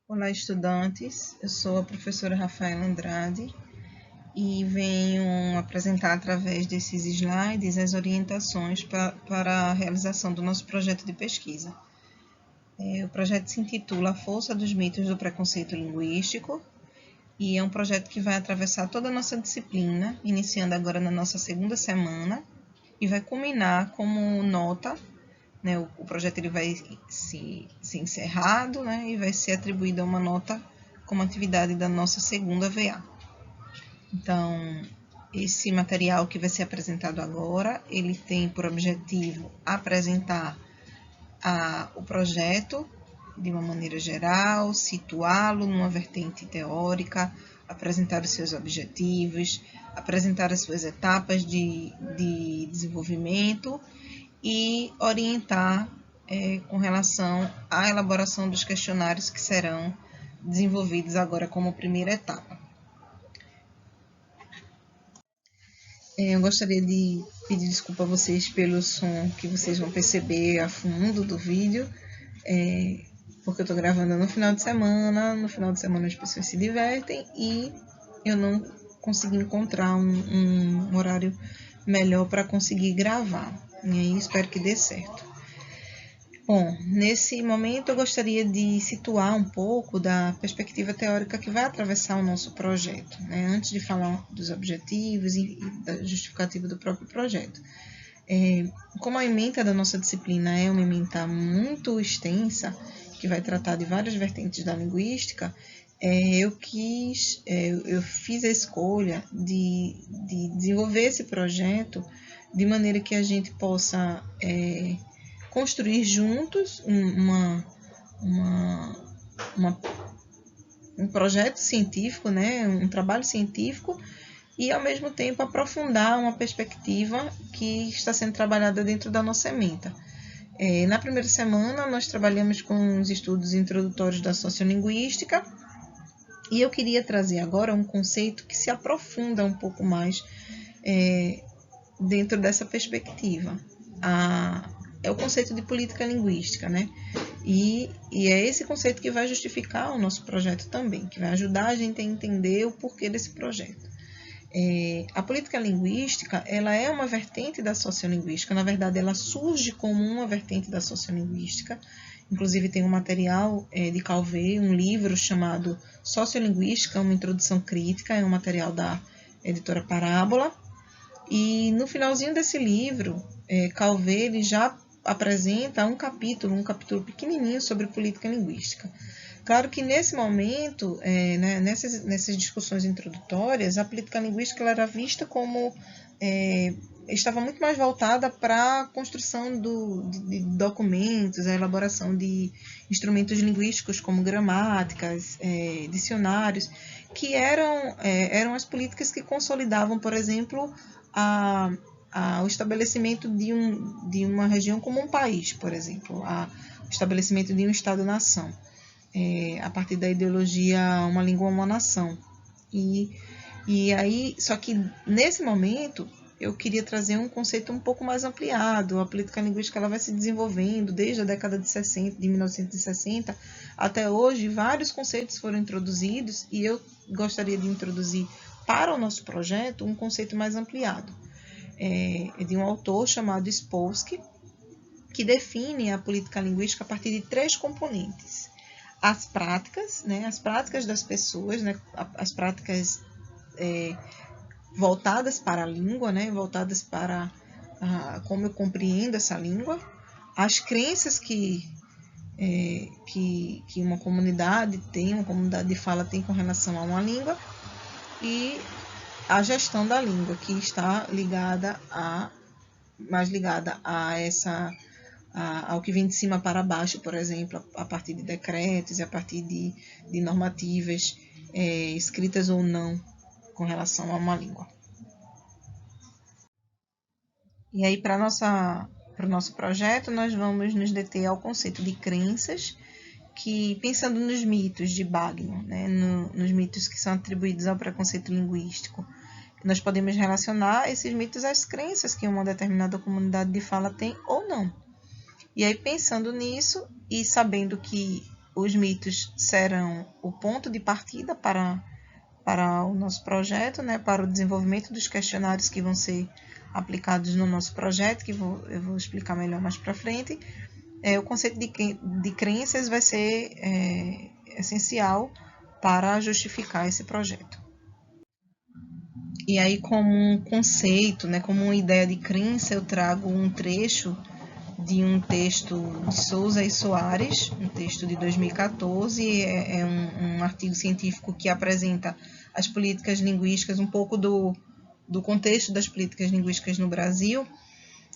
Olá, estudantes. Eu sou a professora Rafaela Andrade e venho apresentar através desses slides as orientações para a realização do nosso projeto de pesquisa. O projeto se intitula A Força dos Mitos do Preconceito Linguístico e é um projeto que vai atravessar toda a nossa disciplina, iniciando agora na nossa segunda semana e vai culminar como nota. O projeto ele vai ser encerrado, e vai ser atribuída uma nota como atividade da nossa segunda VA. Então, esse material que vai ser apresentado agora, ele tem por objetivo apresentar o projeto de uma maneira geral, situá-lo numa vertente teórica, apresentar os seus objetivos, apresentar as suas etapas de desenvolvimento e orientar com relação à elaboração dos questionários que serão desenvolvidos agora como primeira etapa. Eu gostaria de pedir desculpa a vocês pelo som que vocês vão perceber a fundo do vídeo, porque eu estou gravando no final de semana as pessoas se divertem e eu não consegui encontrar um horário melhor para conseguir gravar. E aí espero que dê certo. Bom, nesse momento eu gostaria de situar um pouco da perspectiva teórica que vai atravessar o nosso projeto, antes de falar dos objetivos e da justificativa do próprio projeto. Como a ementa da nossa disciplina é uma ementa muito extensa, que vai tratar de várias vertentes da linguística, eu fiz a escolha de desenvolver esse projeto de maneira que a gente possa construir juntos um projeto científico, um trabalho científico, e ao mesmo tempo aprofundar uma perspectiva que está sendo trabalhada dentro da nossa ementa. Na primeira semana nós trabalhamos com os estudos introdutórios da sociolinguística, e eu queria trazer agora um conceito que se aprofunda um pouco mais dentro dessa perspectiva. É o conceito de política linguística, E é esse conceito que vai justificar o nosso projeto também, que vai ajudar a gente a entender o porquê desse projeto. A política linguística, ela é uma vertente da sociolinguística, na verdade ela surge como uma vertente da sociolinguística. Inclusive tem um material de Calvé, um livro chamado Sociolinguística, uma introdução crítica, é um material da editora Parábola. E no finalzinho desse livro, Calvé ele já apresenta um capítulo pequenininho sobre política linguística. Claro que nesse momento, nessas discussões introdutórias, a política linguística ela era vista como estava muito mais voltada para a construção de documentos, a elaboração de instrumentos linguísticos como gramáticas, dicionários, que eram as políticas que consolidavam, por exemplo, o estabelecimento de uma região como um país, por exemplo, o estabelecimento de um Estado-nação, a partir da ideologia uma língua, uma nação. E aí, só que nesse momento eu queria trazer um conceito um pouco mais ampliado. A política linguística ela vai se desenvolvendo desde a década de 1960 até hoje. Vários conceitos foram introduzidos e eu gostaria de introduzir para o nosso projeto um conceito mais ampliado. É de um autor chamado Spolsky, que define a política linguística a partir de 3 componentes. As práticas das pessoas, as práticas voltadas para a língua, voltadas para como eu compreendo essa língua, as crenças que uma comunidade tem, uma comunidade de fala tem com relação a uma língua, e a gestão da língua, que está mais ligada ao que vem de cima para baixo, por exemplo, a partir de decretos e a partir de normativas escritas ou não com relação a uma língua. E aí, para o nosso projeto, nós vamos nos deter ao conceito de crenças, que, pensando nos mitos de Bagnon, nos mitos que são atribuídos ao preconceito linguístico, nós podemos relacionar esses mitos às crenças que uma determinada comunidade de fala tem ou não. E aí, pensando nisso e sabendo que os mitos serão o ponto de partida para o nosso projeto, né, para o desenvolvimento dos questionários que vão ser aplicados no nosso projeto, que eu vou explicar melhor mais para frente. O conceito de crenças vai ser essencial para justificar esse projeto. E aí, como um conceito, né, como uma ideia de crença, eu trago um trecho de um texto de Souza e Soares, um texto de 2014, é um artigo científico que apresenta as políticas linguísticas, um pouco do contexto das políticas linguísticas no Brasil,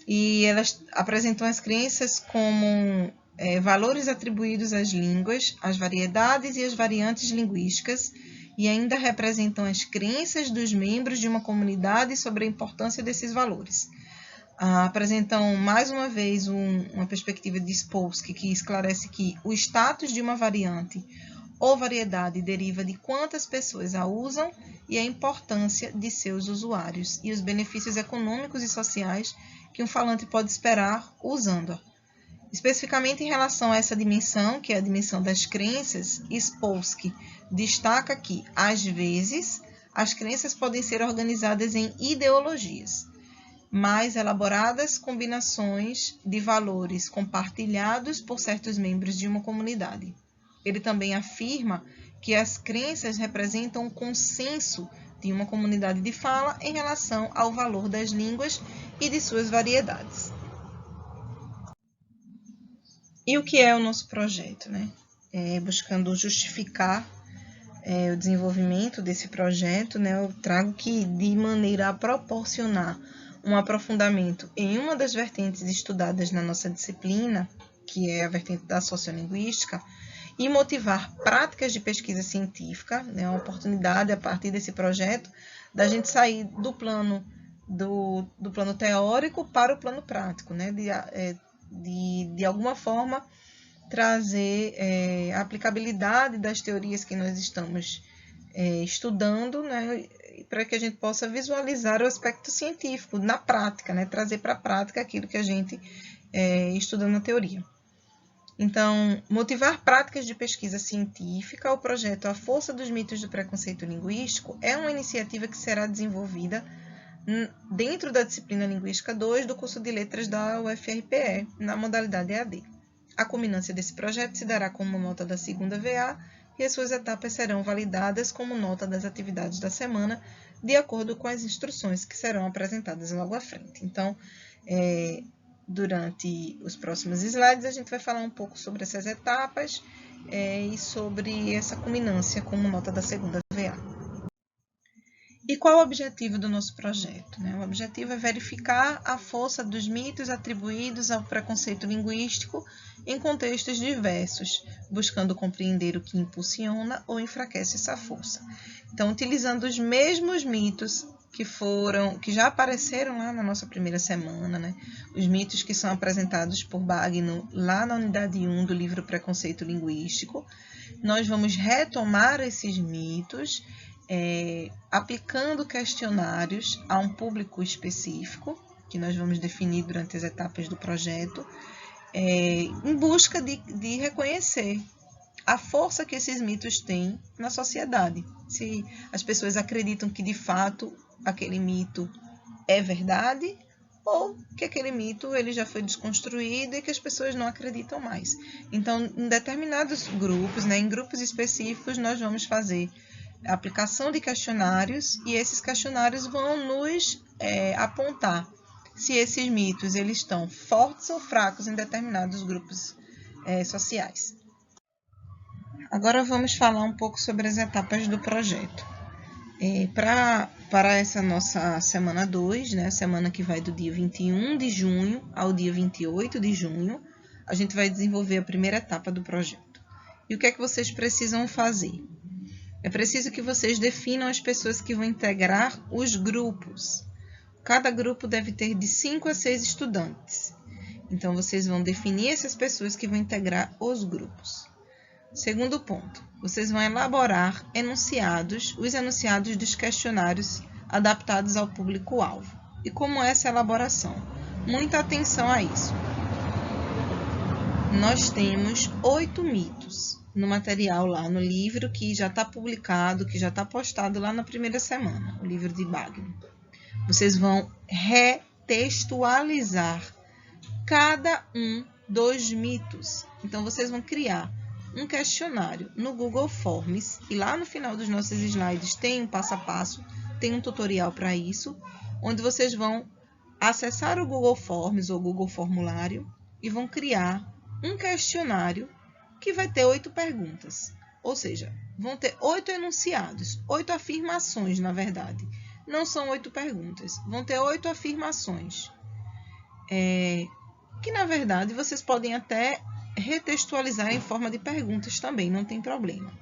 e elas apresentam as crenças como valores atribuídos às línguas, às variedades e às variantes linguísticas, e ainda representam as crenças dos membros de uma comunidade sobre a importância desses valores. Apresentam, mais uma vez, uma perspectiva de Spolsky, que esclarece que o status de uma variante ou variedade deriva de quantas pessoas a usam e a importância de seus usuários, e os benefícios econômicos e sociais que um falante pode esperar usando-a. Especificamente em relação a essa dimensão, que é a dimensão das crenças, Spolsky destaca que, às vezes, as crenças podem ser organizadas em ideologias, mais elaboradas combinações de valores compartilhados por certos membros de uma comunidade. Ele também afirma que as crenças representam um consenso de uma comunidade de fala em relação ao valor das línguas e de suas variedades. E o que é o nosso projeto, né? Buscando justificar o desenvolvimento desse projeto, né? Eu trago que, de maneira a proporcionar um aprofundamento em uma das vertentes estudadas na nossa disciplina, que é a vertente da sociolinguística, e motivar práticas de pesquisa científica, né, uma oportunidade, a partir desse projeto, da gente sair do plano teórico para o plano prático, né, de alguma forma trazer a aplicabilidade das teorias que nós estamos estudando, né, para que a gente possa visualizar o aspecto científico na prática, né, trazer para a prática aquilo que a gente estuda na teoria. Então, motivar práticas de pesquisa científica, o projeto A Força dos Mitos do Preconceito Linguístico é uma iniciativa que será desenvolvida dentro da disciplina Linguística 2 do curso de Letras da UFRPE, na modalidade EAD. A culminância desse projeto se dará como nota da segunda VA e as suas etapas serão validadas como nota das atividades da semana, de acordo com as instruções que serão apresentadas logo à frente. Então, durante os próximos slides, a gente vai falar um pouco sobre essas etapas e sobre essa culminância como nota da segunda VA. E qual o objetivo do nosso projeto, né? O objetivo é verificar a força dos mitos atribuídos ao preconceito linguístico em contextos diversos, buscando compreender o que impulsiona ou enfraquece essa força. Então, utilizando os mesmos mitos que já apareceram lá na nossa primeira semana, né? Os mitos que são apresentados por Bagno lá na unidade 1 do livro Preconceito Linguístico. Nós vamos retomar esses mitos, aplicando questionários a um público específico, que nós vamos definir durante as etapas do projeto, em busca de reconhecer a força que esses mitos têm na sociedade. Se as pessoas acreditam que, de fato, aquele mito é verdade, ou que aquele mito ele já foi desconstruído e que as pessoas não acreditam mais. Então, em determinados grupos, né, em grupos específicos, nós vamos fazer a aplicação de questionários, e esses questionários vão nos apontar se esses mitos eles estão fortes ou fracos em determinados grupos sociais. Agora vamos falar um pouco sobre as etapas do projeto. Para essa nossa semana 2, né, semana que vai do dia 21 de junho ao dia 28 de junho, a gente vai desenvolver a primeira etapa do projeto. E o que é que vocês precisam fazer? É preciso que vocês definam as pessoas que vão integrar os grupos. Cada grupo deve ter de 5 a 6 estudantes. Então, vocês vão definir essas pessoas que vão integrar os grupos. Segundo ponto, vocês vão elaborar os enunciados dos questionários adaptados ao público-alvo. E como é essa elaboração? Muita atenção a isso. Nós temos 8 mitos. no material lá no livro que já está publicado, que já está postado lá na primeira semana, o livro de Bagno. Vocês vão retextualizar cada um dos mitos. Então, vocês vão criar um questionário no Google Forms, e lá no final dos nossos slides tem um passo a passo, tem um tutorial para isso, onde vocês vão acessar o Google Forms ou Google Formulário e vão criar um questionário que vai ter 8 perguntas. Ou seja, vão ter 8 enunciados, 8 afirmações, na verdade. Não são 8 perguntas, vão ter 8 afirmações. Que, na verdade, vocês podem até retextualizar em forma de perguntas também, não tem problema.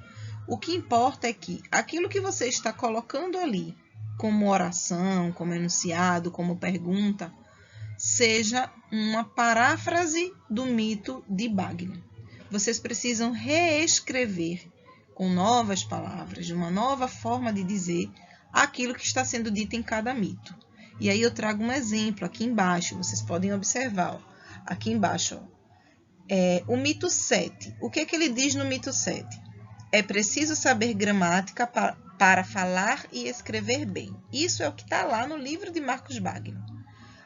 O que importa é que aquilo que você está colocando ali, como oração, como enunciado, como pergunta, seja uma paráfrase do mito de Bagno. Vocês precisam reescrever com novas palavras, de uma nova forma de dizer aquilo que está sendo dito em cada mito. E aí eu trago um exemplo aqui embaixo, vocês podem observar, ó, aqui embaixo, ó, o mito 7. O que é que ele diz no mito 7? É preciso saber gramática para falar e escrever bem. Isso é o que está lá no livro de Marcos Bagno.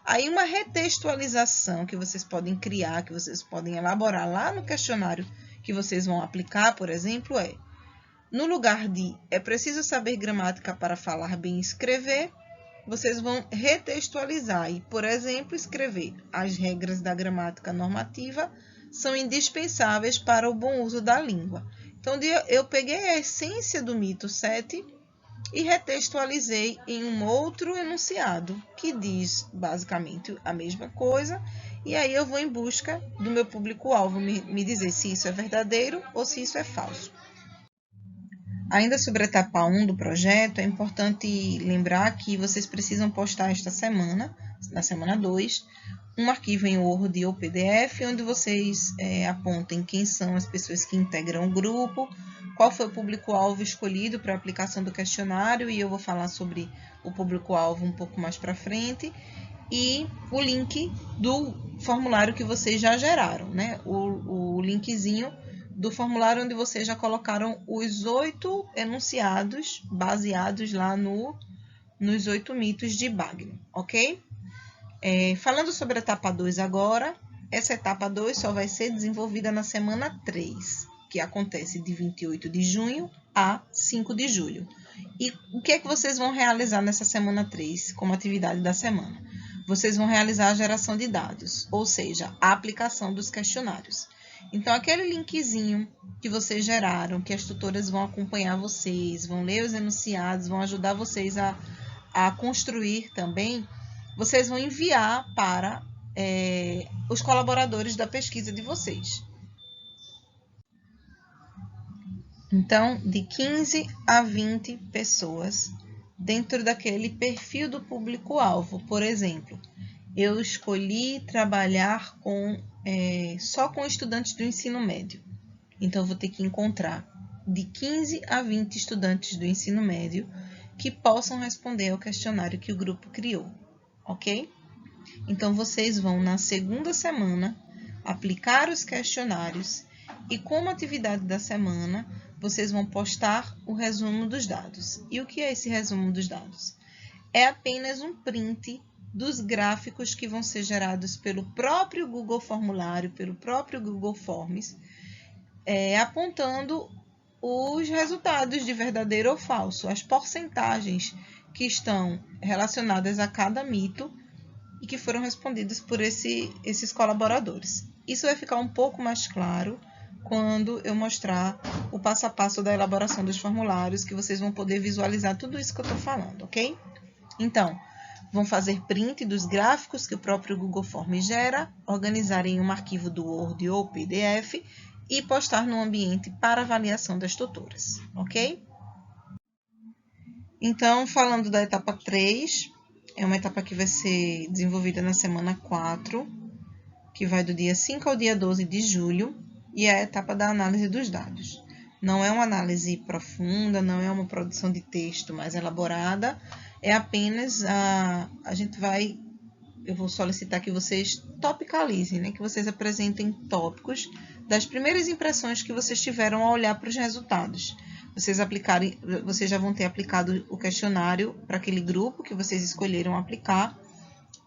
Aí uma retextualização que vocês podem criar, que vocês podem elaborar lá no questionário que vocês vão aplicar, por exemplo, no lugar de é preciso saber gramática para falar bem e escrever, vocês vão retextualizar e, por exemplo, escrever as regras da gramática normativa são indispensáveis para o bom uso da língua. Então, eu peguei a essência do mito 7 e retextualizei em um outro enunciado, que diz basicamente a mesma coisa, e aí eu vou em busca do meu público-alvo me dizer se isso é verdadeiro ou se isso é falso. Ainda sobre a etapa 1 do projeto, é importante lembrar que vocês precisam postar esta semana, na semana 2, um arquivo em Word ou PDF, onde vocês apontem quem são as pessoas que integram o grupo, qual foi o público-alvo escolhido para a aplicação do questionário, e eu vou falar sobre o público-alvo um pouco mais para frente, e o link do formulário que vocês já geraram, né? O linkzinho do formulário onde vocês já colocaram os 8 enunciados baseados lá nos 8 mitos de Bagno, ok? Falando sobre a etapa 2 agora, essa etapa 2 só vai ser desenvolvida na semana 3, que acontece de 28 de junho a 5 de julho. E o que é que vocês vão realizar nessa semana 3 como atividade da semana? Vocês vão realizar a geração de dados, ou seja, a aplicação dos questionários. Então, aquele linkzinho que vocês geraram, que as tutoras vão acompanhar vocês, vão ler os enunciados, vão ajudar vocês a construir também, vocês vão enviar para os colaboradores da pesquisa de vocês. Então, de 15 a 20 pessoas dentro daquele perfil do público-alvo. Por exemplo, eu escolhi trabalhar só com estudantes do ensino médio. Então, eu vou ter que encontrar de 15 a 20 estudantes do ensino médio que possam responder ao questionário que o grupo criou, ok? Então, vocês vão, na segunda semana, aplicar os questionários e, como atividade da semana, vocês vão postar o resumo dos dados. E o que é esse resumo dos dados? É apenas um print dos gráficos que vão ser gerados pelo próprio Google Formulário, pelo próprio Google Forms, apontando os resultados de verdadeiro ou falso, as porcentagens que estão relacionadas a cada mito e que foram respondidas por esses colaboradores. Isso vai ficar um pouco mais claro quando eu mostrar o passo a passo da elaboração dos formulários, que vocês vão poder visualizar tudo isso que eu estou falando, ok? Então, vão fazer print dos gráficos que o próprio Google Forms gera, organizar em um arquivo do Word ou PDF e postar no ambiente para avaliação das tutoras, ok? Então, falando da etapa 3, é uma etapa que vai ser desenvolvida na semana 4, que vai do dia 5 ao dia 12 de julho, e é a etapa da análise dos dados. Não é uma análise profunda, não é uma produção de texto mais elaborada, é apenas eu vou solicitar que vocês topicalizem, né? Que vocês apresentem tópicos das primeiras impressões que vocês tiveram ao olhar para os resultados. Vocês já vão ter aplicado o questionário para aquele grupo que vocês escolheram aplicar,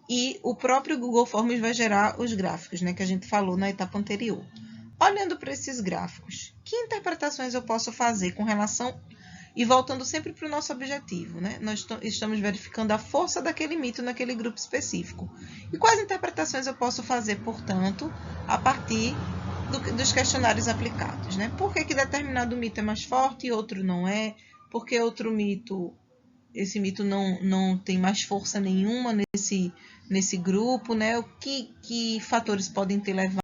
e o próprio Google Forms vai gerar os gráficos, né, que a gente falou na etapa anterior. Olhando para esses gráficos, que interpretações eu posso fazer com relação... E voltando sempre para o nosso objetivo, né? Nós estamos verificando a força daquele mito naquele grupo específico. E quais interpretações eu posso fazer, portanto, a partir dos questionários aplicados, né? Por que determinado mito é mais forte e outro não é? Por que outro mito, esse mito não tem mais força nenhuma nesse grupo, né? Que fatores podem ter levado?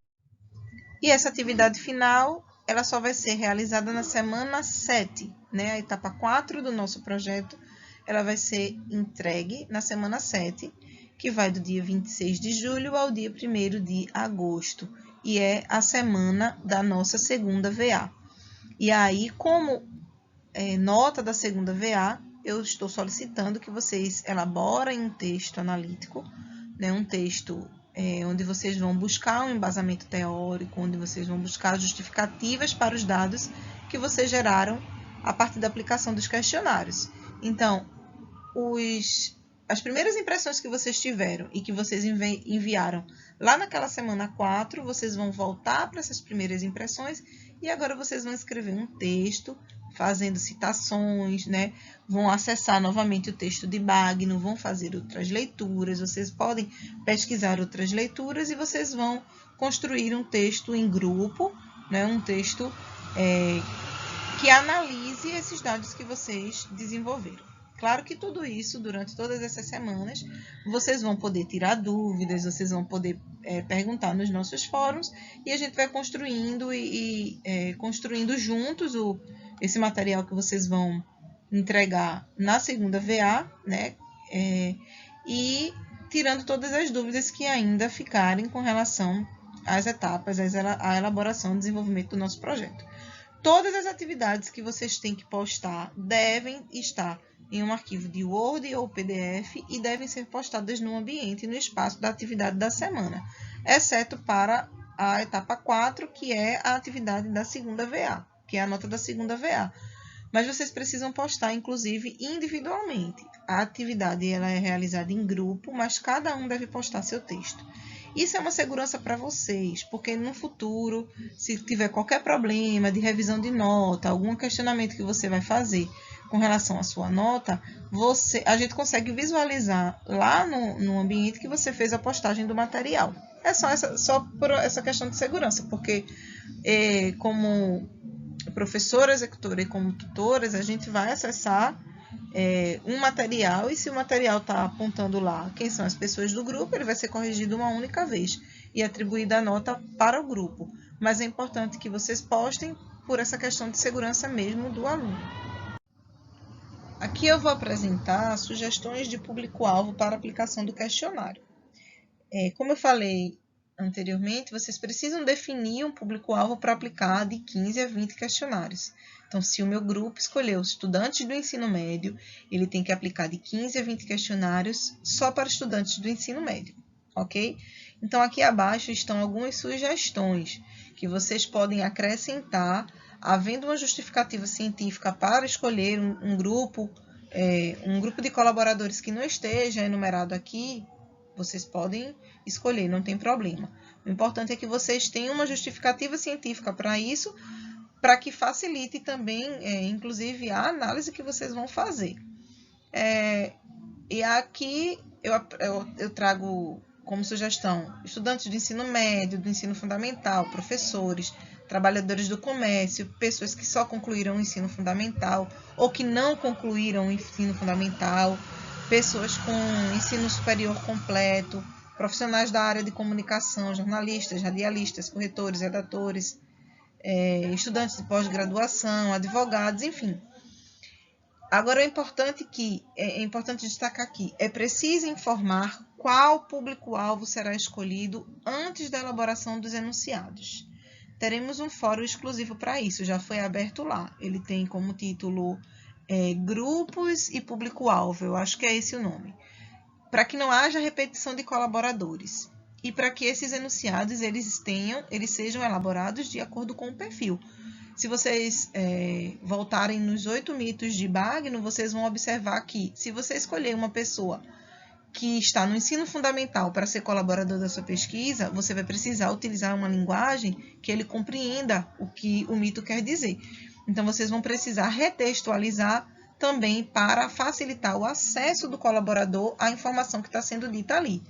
E essa atividade final, ela só vai ser realizada na semana 7, né? A etapa 4 do nosso projeto, ela vai ser entregue na semana 7, que vai do dia 26 de julho ao dia 1º de agosto, e é a semana da nossa segunda VA. E aí, como nota da segunda VA, eu estou solicitando que vocês elaborem um texto analítico, né? Um texto onde vocês vão buscar um embasamento teórico, onde vocês vão buscar justificativas para os dados que vocês geraram a partir da aplicação dos questionários. Então, as primeiras impressões que vocês tiveram e que vocês enviaram lá naquela semana 4, vocês vão voltar para essas primeiras impressões e agora vocês vão escrever um texto fazendo citações, né? Vão acessar novamente o texto de Bagno, vão fazer outras leituras, vocês podem pesquisar outras leituras e vocês vão construir um texto em grupo, né? Um texto que analise esses dados que vocês desenvolveram. Claro que tudo isso, durante todas essas semanas, vocês vão poder tirar dúvidas, vocês vão poder perguntar nos nossos fóruns e a gente vai construindo construindo juntos esse material que vocês vão entregar na segunda VA, né? E tirando todas as dúvidas que ainda ficarem com relação às etapas, à elaboração e desenvolvimento do nosso projeto. Todas as atividades que vocês têm que postar devem estar em um arquivo de Word ou PDF e devem ser postadas no ambiente e no espaço da atividade da semana, exceto para a etapa 4, que é a atividade da segunda VA, que é a nota da segunda VA. Mas vocês precisam postar, inclusive, individualmente. A atividade ela é realizada em grupo, mas cada um deve postar seu texto. Isso é uma segurança para vocês, porque no futuro, se tiver qualquer problema de revisão de nota, algum questionamento que você vai fazer com relação à sua nota, a gente consegue visualizar lá no ambiente que você fez a postagem do material. É só por essa questão de segurança, porque como professora executora e como tutoras, a gente vai acessar um material e se o material está apontando lá quem são as pessoas do grupo, ele vai ser corrigido uma única vez e atribuída a nota para o grupo. Mas é importante que vocês postem por essa questão de segurança mesmo do aluno. Aqui eu vou apresentar sugestões de público-alvo para aplicação do questionário. Como eu falei anteriormente, vocês precisam definir um público-alvo para aplicar de 15 a 20 questionários. Então, se o meu grupo escolheu os estudantes do ensino médio, ele tem que aplicar de 15 a 20 questionários só para estudantes do ensino médio, ok? Então, aqui abaixo estão algumas sugestões que vocês podem acrescentar, havendo uma justificativa científica para escolher um grupo de colaboradores que não esteja enumerado aqui. Vocês podem escolher, não tem problema. O importante é que vocês tenham uma justificativa científica para isso, para que facilite também, inclusive, a análise que vocês vão fazer. E aqui eu trago como sugestão estudantes do ensino médio, do ensino fundamental, professores, trabalhadores do comércio, pessoas que só concluíram o ensino fundamental ou que não concluíram o ensino fundamental, pessoas com ensino superior completo, profissionais da área de comunicação, jornalistas, radialistas, corretores, redatores, estudantes de pós-graduação, advogados, enfim. Agora, é importante destacar aqui, é preciso informar qual público-alvo será escolhido antes da elaboração dos enunciados. Teremos um fórum exclusivo para isso, já foi aberto lá. Ele tem como título Grupos e Público-alvo, eu acho que é esse o nome. Para que não haja repetição de colaboradores. e para que esses enunciados eles sejam elaborados de acordo com o perfil. Se vocês voltarem nos 8 mitos de Bagno, vocês vão observar que, se você escolher uma pessoa que está no ensino fundamental para ser colaborador da sua pesquisa, você vai precisar utilizar uma linguagem que ele compreenda o que o mito quer dizer. Então, vocês vão precisar retextualizar também para facilitar o acesso do colaborador à informação que está sendo dita ali,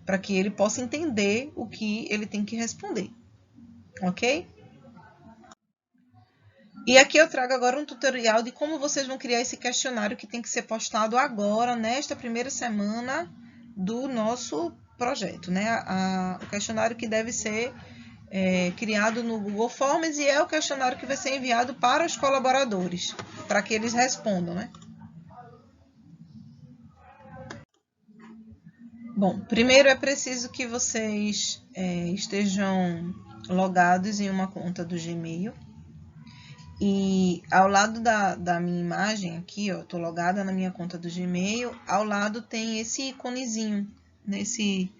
para que ele possa entender o que ele tem que responder. Ok? E aqui eu trago agora um tutorial de como vocês vão criar esse questionário que tem que ser postado agora, nesta primeira semana do nosso projeto, né? O questionário que deve ser criado no Google Forms e é o questionário que vai ser enviado para os colaboradores, para que eles respondam, né? Bom, primeiro é preciso que vocês estejam logados em uma conta do Gmail. E ao lado da minha imagem aqui, ó, tô logada na minha conta do Gmail, ao lado tem esse iconezinho, esse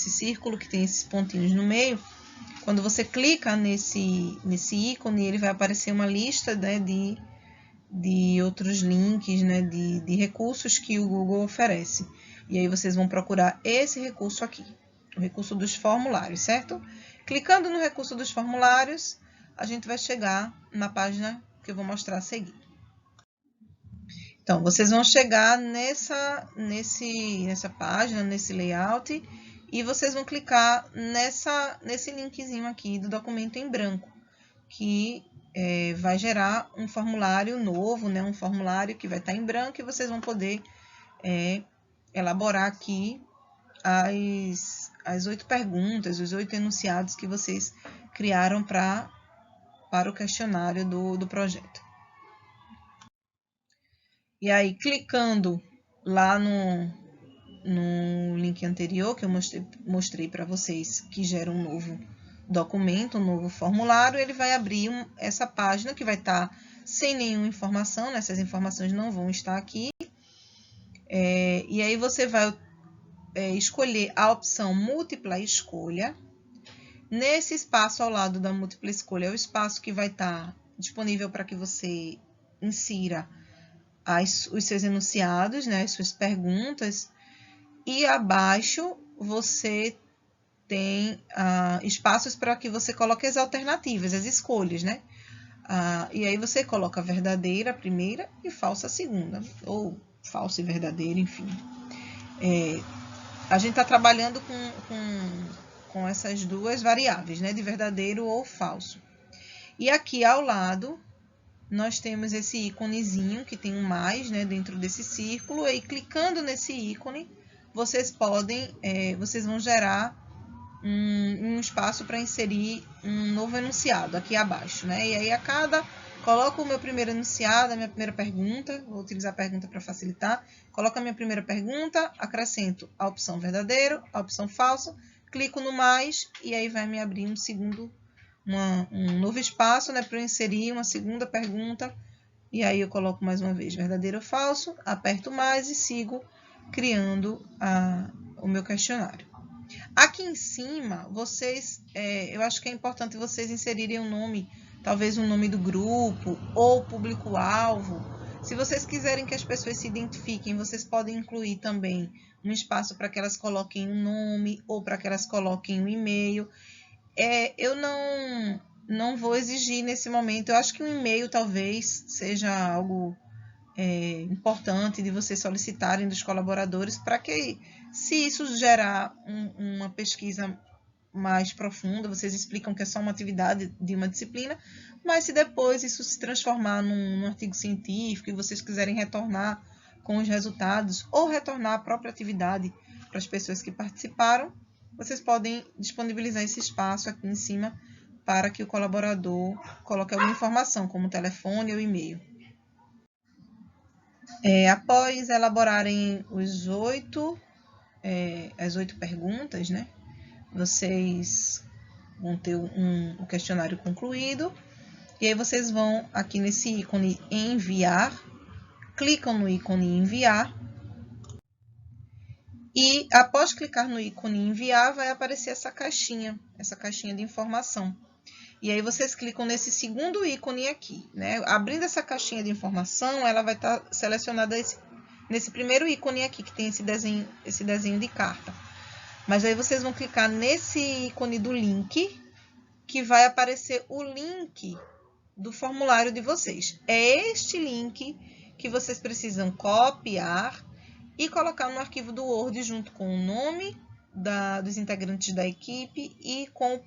círculo que tem esses pontinhos no meio. Quando você clica nesse ícone, ele vai aparecer uma lista, né, de outros links, né, de recursos que o Google oferece. E aí vocês vão procurar esse recurso aqui, o recurso dos formulários, certo? Clicando no recurso dos formulários, a gente vai chegar na página que eu vou mostrar a seguir. Então, vocês vão chegar nessa página, nesse layout, e vocês vão clicar nesse linkzinho aqui do documento em branco, que vai gerar um formulário novo, né? Um formulário que vai estar em branco e vocês vão poder elaborar aqui as 8 perguntas, os 8 enunciados que vocês criaram para o questionário do projeto. E aí, clicando lá no link anterior, que eu mostrei para vocês, que gera um novo documento, um novo formulário, ele vai abrir essa página que vai estar sem nenhuma informação, né? Essas informações não vão estar aqui. E aí você vai escolher a opção múltipla escolha. Nesse espaço ao lado da múltipla escolha é o espaço que vai estar disponível para que você insira os seus enunciados, né, as suas perguntas. E abaixo você tem espaços para que você coloque as alternativas, as escolhas, né? E aí você coloca verdadeira a primeira e falsa a segunda, ou falso e verdadeiro, enfim. A gente está trabalhando com essas duas variáveis, né? De verdadeiro ou falso. E aqui ao lado, nós temos esse íconezinho que tem um mais, né? Dentro desse círculo. E clicando nesse ícone, vocês vão gerar um espaço para inserir um novo enunciado aqui abaixo, né? E aí coloco o meu primeiro enunciado, a minha primeira pergunta, vou utilizar a pergunta para facilitar, coloco a minha primeira pergunta, acrescento a opção verdadeiro, a opção falso, clico no mais e aí vai me abrir um novo espaço, né, para eu inserir uma segunda pergunta, e aí eu coloco mais uma vez verdadeiro ou falso, aperto mais e sigo criando o meu questionário. Aqui em cima, eu acho que é importante vocês inserirem um nome, talvez um nome do grupo ou público-alvo. Se vocês quiserem que as pessoas se identifiquem, vocês podem incluir também um espaço para que elas coloquem um nome ou para que elas coloquem um e-mail. Eu não vou exigir nesse momento. Eu acho que um e-mail talvez seja algo importante de vocês solicitarem dos colaboradores para que, se isso gerar uma pesquisa mais profunda, vocês explicam que é só uma atividade de uma disciplina, mas se depois isso se transformar num artigo científico e vocês quiserem retornar com os resultados ou retornar a própria atividade para as pessoas que participaram, vocês podem disponibilizar esse espaço aqui em cima para que o colaborador coloque alguma informação, como telefone ou e-mail. Após elaborarem as 8 perguntas, né, vocês vão ter um questionário concluído, e aí vocês vão aqui nesse ícone enviar, clicam no ícone enviar, E após clicar no ícone enviar, vai aparecer essa caixinha de informação. E aí vocês clicam nesse segundo ícone aqui, né? Abrindo essa caixinha de informação, ela vai estar selecionada nesse primeiro ícone aqui, que tem esse desenho de carta. Mas aí vocês vão clicar nesse ícone do link, que vai aparecer o link do formulário de vocês. É este link que vocês precisam copiar e colocar no arquivo do Word junto com o nome dos integrantes da equipe e com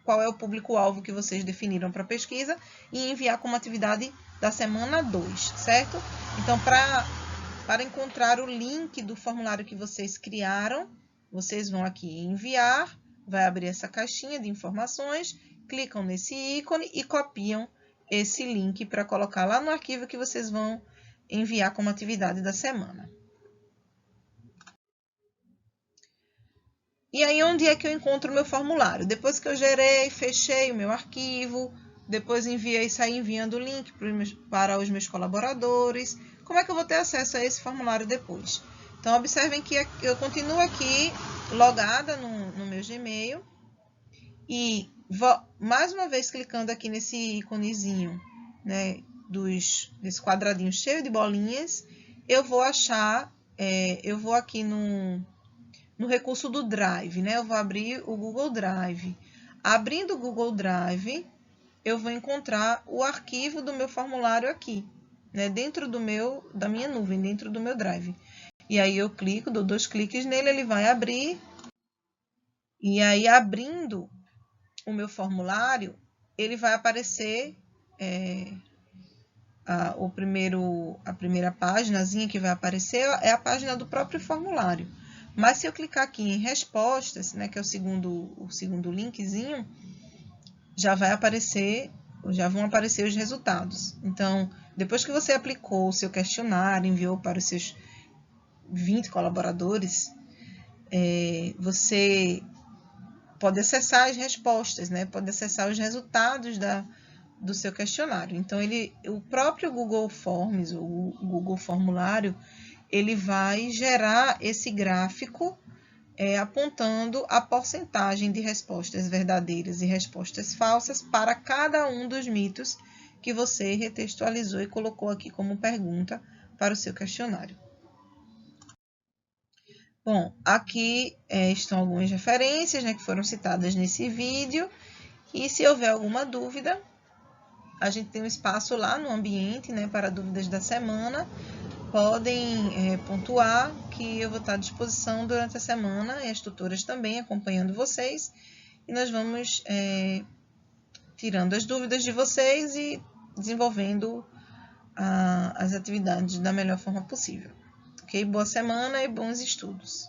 qual é o público-alvo que vocês definiram para a pesquisa e enviar como atividade da semana 2, certo? Então, para encontrar o link do formulário que vocês criaram, vocês vão aqui em enviar, vai abrir essa caixinha de informações, clicam nesse ícone e copiam esse link para colocar lá no arquivo que vocês vão enviar como atividade da semana. E aí, onde é que eu encontro o meu formulário? Depois que eu gerei, fechei o meu arquivo, depois enviei e saí enviando o link para os meus colaboradores. Como é que eu vou ter acesso a esse formulário depois? Então, observem que eu continuo aqui logada no meu Gmail e mais uma vez clicando aqui nesse íconezinho, né, desse quadradinho cheio de bolinhas, eu vou achar, eu vou aqui no recurso do Drive, né? Eu vou abrir o Google Drive. Abrindo o Google Drive, eu vou encontrar o arquivo do meu formulário aqui, né? Dentro da minha nuvem, dentro do meu Drive. E aí eu clico, dou 2 cliques nele, ele vai abrir. E aí, abrindo o meu formulário, ele vai aparecer a primeira páginazinha que vai aparecer é a página do próprio formulário. Mas se eu clicar aqui em respostas, né, que é o segundo linkzinho, já vão aparecer os resultados. Então, depois que você aplicou o seu questionário, enviou para os seus 20 colaboradores, você pode acessar as respostas, né? Pode acessar os resultados do seu questionário. Então, o próprio Google Forms, o Google Formulário, ele vai gerar esse gráfico apontando a porcentagem de respostas verdadeiras e respostas falsas para cada um dos mitos que você retextualizou e colocou aqui como pergunta para o seu questionário. Bom, aqui estão algumas referências, né, que foram citadas nesse vídeo. E se houver alguma dúvida, a gente tem um espaço lá no ambiente, né, para dúvidas da semana. Podem pontuar que eu vou estar à disposição durante a semana e as tutoras também acompanhando vocês. E nós vamos tirando as dúvidas de vocês e desenvolvendo as atividades da melhor forma possível. Ok? Boa semana e bons estudos!